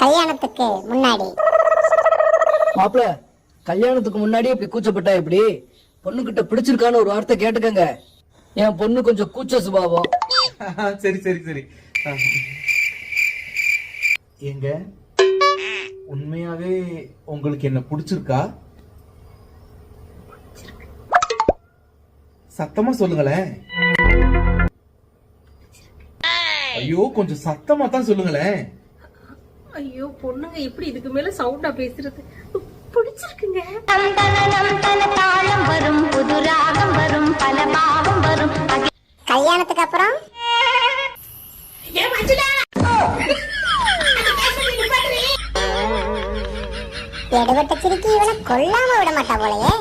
கல்யாணத்துக்கு முன்னாடி. மாப்பிள, கல்யாணத்துக்கு முன்னாடி இப்படி கூச்சப்பட்டா எப்படி? பொண்ணுகிட்ட பிடிச்சிருக்கான்னு ஒரு வார்த்தை கேட்டுக்கங்க. என் பொண்ணு கொஞ்சம் கூச்ச சுபாவம். சரி சரி சரி. எங்க உண்மையாவே உங்களுக்கு என்ன பிடிச்சிருக்கா? சத்தமா சொல்லுங்களேன். ஐயோ, கொஞ்சம் சத்தமா தான் சொல்லுங்களேன். ஐயோ பொண்ணுங்க எப்படி இதுக்கு மேல சவுண்டா பேசுறது? பிடிச்சிருக்குங்க. கல்யாணத்துக்கு அப்புறம் எடுபட்ட சிரிக்கி இவனை கொல்லாம விட மாட்டா போலயே.